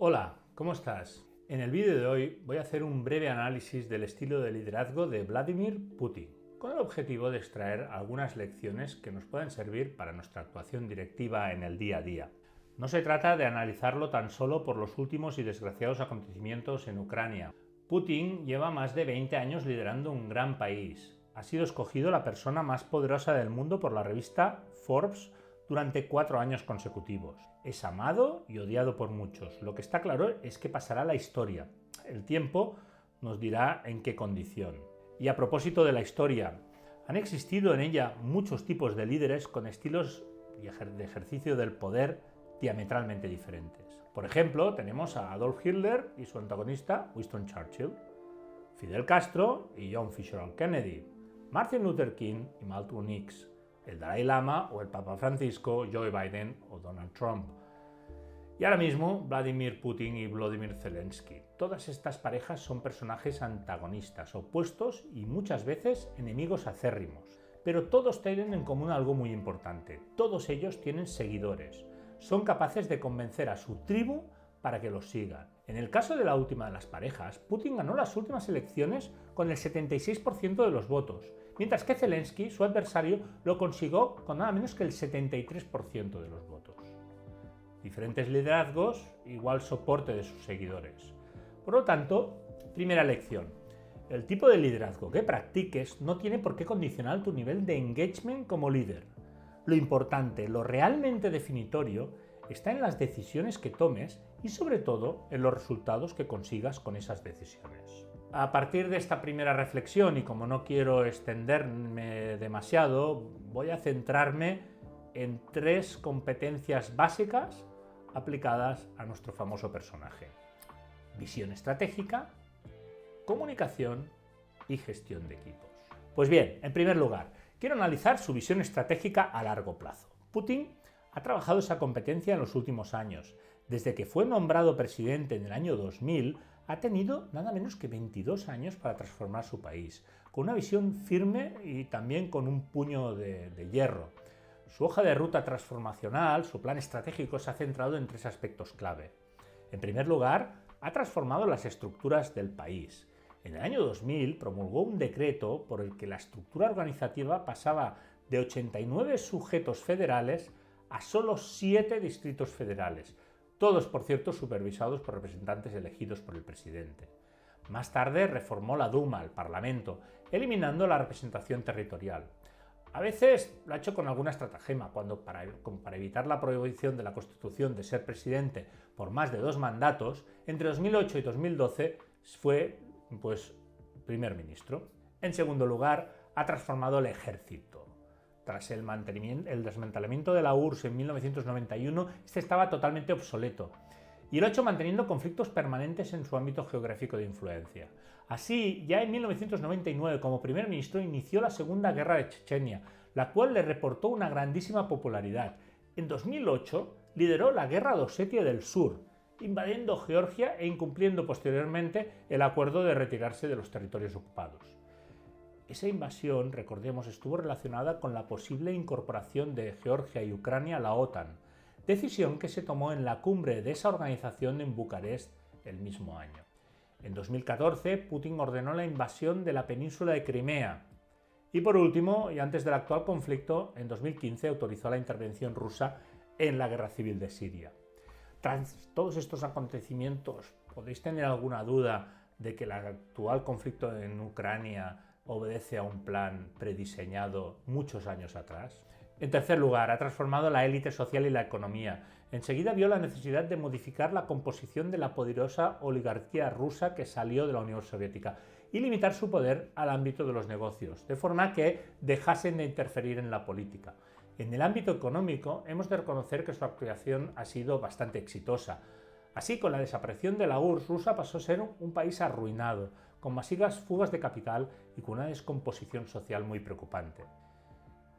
Hola, ¿cómo estás? En el vídeo de hoy voy a hacer un breve análisis del estilo de liderazgo de Vladimir Putin, con el objetivo de extraer algunas lecciones que nos pueden servir para nuestra actuación directiva en el día a día. No se trata de analizarlo tan solo por los últimos y desgraciados acontecimientos en Ucrania. Putin lleva más de 20 años liderando un gran país. Ha sido escogido la persona más poderosa del mundo por la revista Forbes durante 4 años consecutivos. Es amado y odiado por muchos. Lo que está claro es que pasará la historia. El tiempo nos dirá en qué condición. Y a propósito de la historia, han existido en ella muchos tipos de líderes con estilos de ejercicio del poder diametralmente diferentes. Por ejemplo, tenemos a Adolf Hitler y su antagonista Winston Churchill, Fidel Castro y John Fitzgerald Kennedy, Martin Luther King y Malcolm X, el Dalai Lama o el Papa Francisco, Joe Biden o Donald Trump. Y ahora mismo Vladimir Putin y Volodymyr Zelensky. Todas estas parejas son personajes antagonistas, opuestos y muchas veces enemigos acérrimos. Pero todos tienen en común algo muy importante. Todos ellos tienen seguidores. Son capaces de convencer a su tribu para que los sigan. En el caso de la última de las parejas, Putin ganó las últimas elecciones con el 76% de los votos, mientras que Zelensky, su adversario, lo consiguió con nada menos que el 73% de los votos. Diferentes liderazgos, igual soporte de sus seguidores. Por lo tanto, primera lección. El tipo de liderazgo que practiques no tiene por qué condicionar tu nivel de engagement como líder. Lo importante, lo realmente definitorio, está en las decisiones que tomes y sobre todo en los resultados que consigas con esas decisiones. A partir de esta primera reflexión, y como no quiero extenderme demasiado, voy a centrarme en 3 competencias básicas aplicadas a nuestro famoso personaje: visión estratégica, comunicación y gestión de equipos. Pues bien, en primer lugar, quiero analizar su visión estratégica a largo plazo. Putin ha trabajado esa competencia en los últimos años. Desde que fue nombrado presidente en el año 2000, ha tenido nada menos que 22 años para transformar su país, con una visión firme y también con un puño de hierro. Su hoja de ruta transformacional, su plan estratégico, se ha centrado en 3 aspectos clave. En primer lugar, ha transformado las estructuras del país. En el año 2000 promulgó un decreto por el que la estructura organizativa pasaba de 89 sujetos federales a solo 7 distritos federales, todos, por cierto, supervisados por representantes elegidos por el presidente. Más tarde reformó la Duma, el Parlamento, eliminando la representación territorial. A veces lo ha hecho con alguna estratagema, como para evitar la prohibición de la Constitución de ser presidente por más de 2 mandatos, entre 2008 y 2012 fue primer ministro. En segundo lugar, ha transformado el ejército. Tras el desmantelamiento de la URSS en 1991, este estaba totalmente obsoleto. Y lo ha hecho manteniendo conflictos permanentes en su ámbito geográfico de influencia. Así, ya en 1999, como primer ministro, inició la Segunda Guerra de Chechenia, la cual le reportó una grandísima popularidad. En 2008, lideró la Guerra de Osetia del Sur, invadiendo Georgia e incumpliendo posteriormente el acuerdo de retirarse de los territorios ocupados. Esa invasión, recordemos, estuvo relacionada con la posible incorporación de Georgia y Ucrania a la OTAN, decisión que se tomó en la cumbre de esa organización en Bucarest el mismo año. En 2014, Putin ordenó la invasión de la península de Crimea. Y por último, y antes del actual conflicto, en 2015 autorizó la intervención rusa en la guerra civil de Siria. Tras todos estos acontecimientos, ¿podéis tener alguna duda de que el actual conflicto en Ucrania obedece a un plan prediseñado muchos años atrás? En tercer lugar, ha transformado la élite social y la economía. Enseguida vio la necesidad de modificar la composición de la poderosa oligarquía rusa que salió de la Unión Soviética y limitar su poder al ámbito de los negocios, de forma que dejasen de interferir en la política. En el ámbito económico, hemos de reconocer que su actuación ha sido bastante exitosa. Así, con la desaparición de la URSS, Rusia pasó a ser un país arruinado, con masivas fugas de capital y con una descomposición social muy preocupante.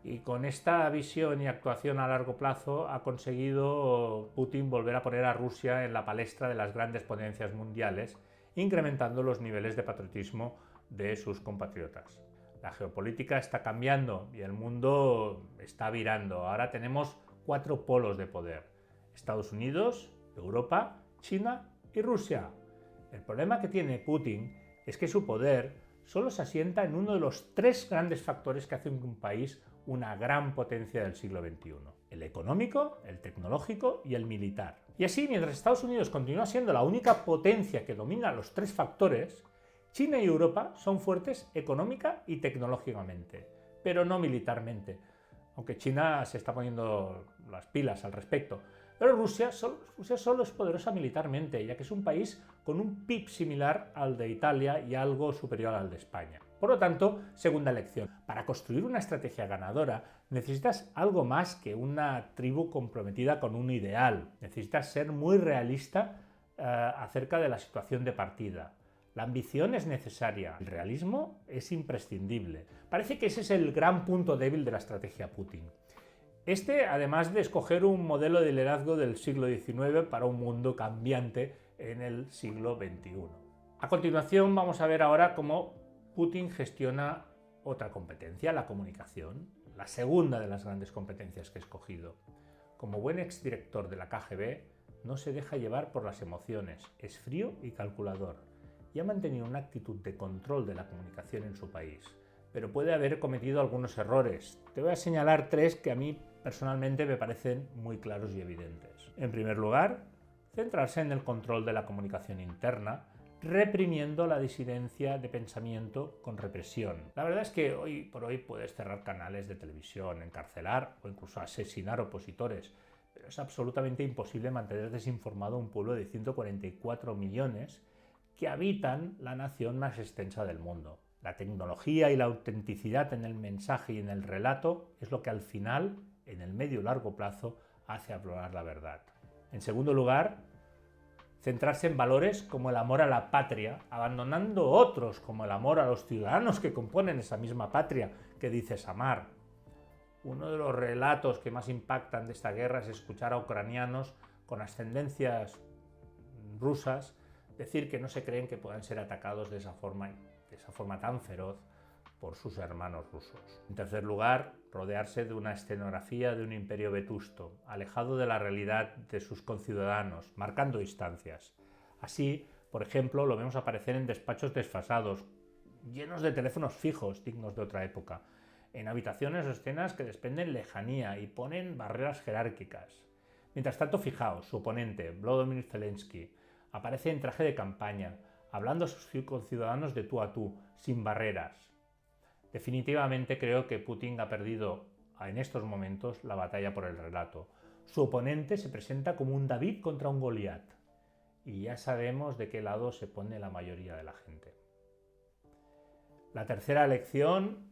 Y con esta visión y actuación a largo plazo ha conseguido Putin volver a poner a Rusia en la palestra de las grandes potencias mundiales, incrementando los niveles de patriotismo de sus compatriotas. La geopolítica está cambiando y el mundo está virando. Ahora tenemos 4 polos de poder: Estados Unidos, Europa, China ¿Y Rusia? El problema que tiene Putin es que su poder solo se asienta en uno de los tres grandes factores que hacen que un país una gran potencia del siglo XXI. El económico, el tecnológico y el militar. Y así, mientras Estados Unidos continúa siendo la única potencia que domina los tres factores, China y Europa son fuertes económica y tecnológicamente, pero no militarmente, aunque China se está poniendo las pilas al respecto. Pero Rusia solo es poderosa militarmente, ya que es un país con un PIB similar al de Italia y algo superior al de España. Por lo tanto, segunda lección. Para construir una estrategia ganadora necesitas algo más que una tribu comprometida con un ideal. Necesitas ser muy realista acerca de la situación de partida. La ambición es necesaria, el realismo es imprescindible. Parece que ese es el gran punto débil de la estrategia Putin. Además de escoger un modelo de liderazgo del siglo XIX para un mundo cambiante en el siglo XXI. A continuación vamos a ver ahora cómo Putin gestiona otra competencia, la comunicación, la segunda de las grandes competencias que he escogido. Como buen exdirector de la KGB, no se deja llevar por las emociones, es frío y calculador, y ha mantenido una actitud de control de la comunicación en su país, pero puede haber cometido algunos errores. Te voy a señalar tres que a mí personalmente me parecen muy claros y evidentes. En primer lugar, centrarse en el control de la comunicación interna, reprimiendo la disidencia de pensamiento con represión. La verdad es que hoy por hoy puedes cerrar canales de televisión, encarcelar o incluso asesinar opositores, pero es absolutamente imposible mantener desinformado a un pueblo de 144 millones que habitan la nación más extensa del mundo. La tecnología y la autenticidad en el mensaje y en el relato es lo que al final, en el medio y largo plazo, hace aflorar la verdad. En segundo lugar, centrarse en valores como el amor a la patria, abandonando otros como el amor a los ciudadanos que componen esa misma patria que dices amar. Uno de los relatos que más impactan de esta guerra es escuchar a ucranianos con ascendencias rusas decir que no se creen que puedan ser atacados de esa forma tan feroz por sus hermanos rusos. En tercer lugar, rodearse de una escenografía de un imperio vetusto, alejado de la realidad de sus conciudadanos, marcando distancias. Así, por ejemplo, lo vemos aparecer en despachos desfasados, llenos de teléfonos fijos, dignos de otra época, en habitaciones o escenas que desprenden lejanía y ponen barreras jerárquicas. Mientras tanto, fijaos, su oponente, Volodymyr Zelensky, aparece en traje de campaña, hablando a sus conciudadanos de tú a tú, sin barreras. Definitivamente creo que Putin ha perdido en estos momentos la batalla por el relato. Su oponente se presenta como un David contra un Goliat. Y ya sabemos de qué lado se pone la mayoría de la gente. La tercera lección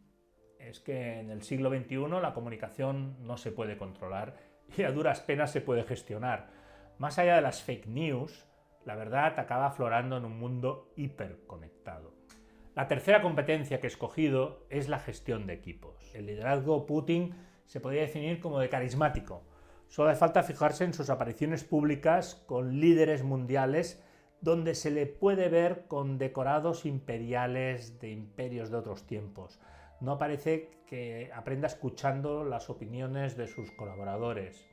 es que en el siglo XXI la comunicación no se puede controlar y a duras penas se puede gestionar. Más allá de las fake news, la verdad acaba aflorando en un mundo hiperconectado. La tercera competencia que he escogido es la gestión de equipos. El liderazgo Putin se podría definir como de carismático. Solo hace falta fijarse en sus apariciones públicas con líderes mundiales donde se le puede ver con decorados imperiales de imperios de otros tiempos. No parece que aprenda escuchando las opiniones de sus colaboradores,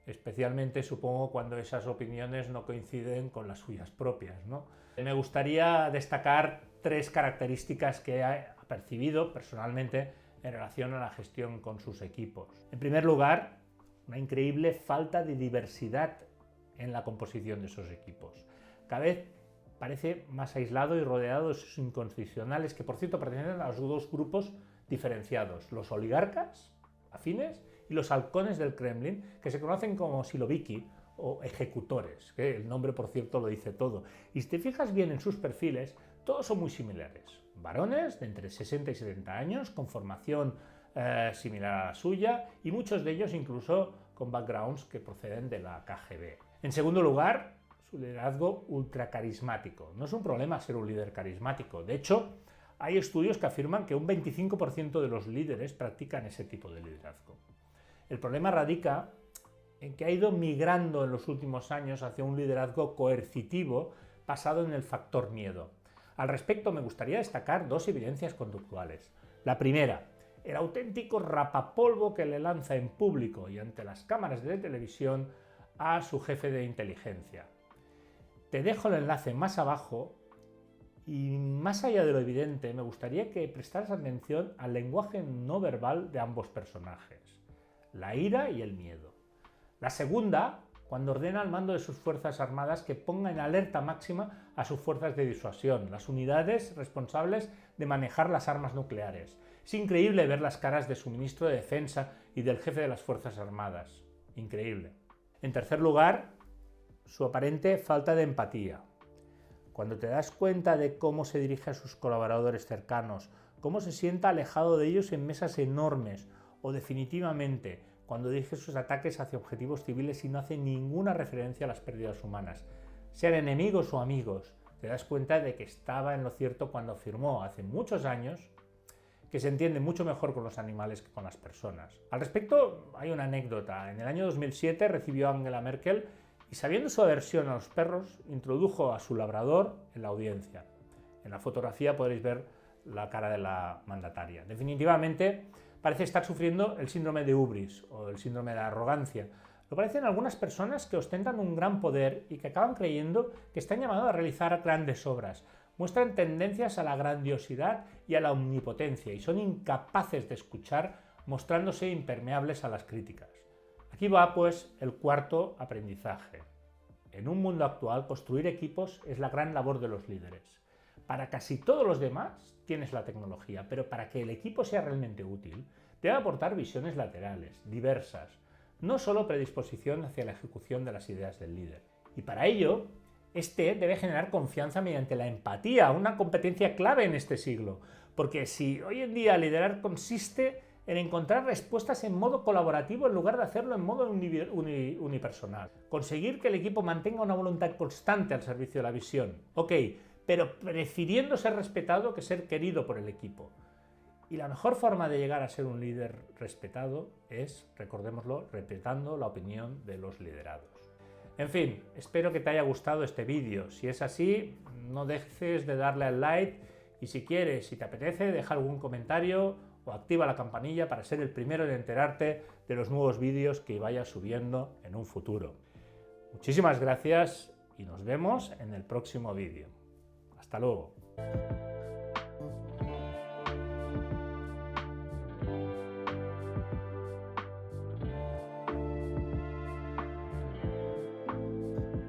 especialmente supongo cuando esas opiniones no coinciden con las suyas propias, ¿no? Me gustaría destacar tres características que he percibido personalmente en relación a la gestión con sus equipos. En primer lugar, una increíble falta de diversidad en la composición de esos equipos. Cada vez parece más aislado y rodeado de sus incondicionales, que por cierto pertenecen a los dos grupos diferenciados, los oligarcas afines y los halcones del Kremlin, que se conocen como siloviki o ejecutores, que el nombre por cierto lo dice todo. Y si te fijas bien en sus perfiles, todos son muy similares. Varones de entre 60 y 70 años, con formación similar a la suya, y muchos de ellos incluso con backgrounds que proceden de la KGB. En segundo lugar, su liderazgo ultracarismático. No es un problema ser un líder carismático. De hecho, hay estudios que afirman que un 25% de los líderes practican ese tipo de liderazgo. El problema radica en que ha ido migrando en los últimos años hacia un liderazgo coercitivo basado en el factor miedo. Al respecto, me gustaría destacar dos evidencias conductuales. La primera, el auténtico rapapolvo que le lanza en público y ante las cámaras de televisión a su jefe de inteligencia. Te dejo el enlace más abajo y más allá de lo evidente, me gustaría que prestaras atención al lenguaje no verbal de ambos personajes, la ira y el miedo. La segunda, cuando ordena al mando de sus fuerzas armadas que ponga en alerta máxima a sus fuerzas de disuasión, las unidades responsables de manejar las armas nucleares. Es increíble ver las caras de su ministro de Defensa y del jefe de las fuerzas armadas. Increíble. En tercer lugar, su aparente falta de empatía. Cuando te das cuenta de cómo se dirige a sus colaboradores cercanos, cómo se sienta alejado de ellos en mesas enormes, o definitivamente cuando dirige sus ataques hacia objetivos civiles y no hace ninguna referencia a las pérdidas humanas, sean enemigos o amigos, te das cuenta de que estaba en lo cierto cuando afirmó hace muchos años que se entiende mucho mejor con los animales que con las personas. Al respecto, hay una anécdota. En el año 2007 recibió a Angela Merkel y, sabiendo su aversión a los perros, introdujo a su labrador en la audiencia. En la fotografía podréis ver la cara de la mandataria. Definitivamente parece estar sufriendo el síndrome de hubris o el síndrome de arrogancia. Lo parecen algunas personas que ostentan un gran poder y que acaban creyendo que están llamados a realizar grandes obras. Muestran tendencias a la grandiosidad y a la omnipotencia y son incapaces de escuchar, mostrándose impermeables a las críticas. Aquí va, pues, el cuarto aprendizaje. En un mundo actual, construir equipos es la gran labor de los líderes. Para casi todos los demás tienes la tecnología, pero para que el equipo sea realmente útil, debe aportar visiones laterales, diversas, no solo predisposición hacia la ejecución de las ideas del líder. Y para ello, este debe generar confianza mediante la empatía, una competencia clave en este siglo, porque si hoy en día liderar consiste en encontrar respuestas en modo colaborativo en lugar de hacerlo en modo unipersonal, conseguir que el equipo mantenga una voluntad constante al servicio de la visión, ok, pero prefiriendo ser respetado que ser querido por el equipo. Y la mejor forma de llegar a ser un líder respetado es, recordémoslo, respetando la opinión de los liderados. En fin, espero que te haya gustado este vídeo. Si es así, no dejes de darle al like y si quieres, si te apetece, deja algún comentario o activa la campanilla para ser el primero en enterarte de los nuevos vídeos que vaya subiendo en un futuro. Muchísimas gracias y nos vemos en el próximo vídeo. Hasta luego.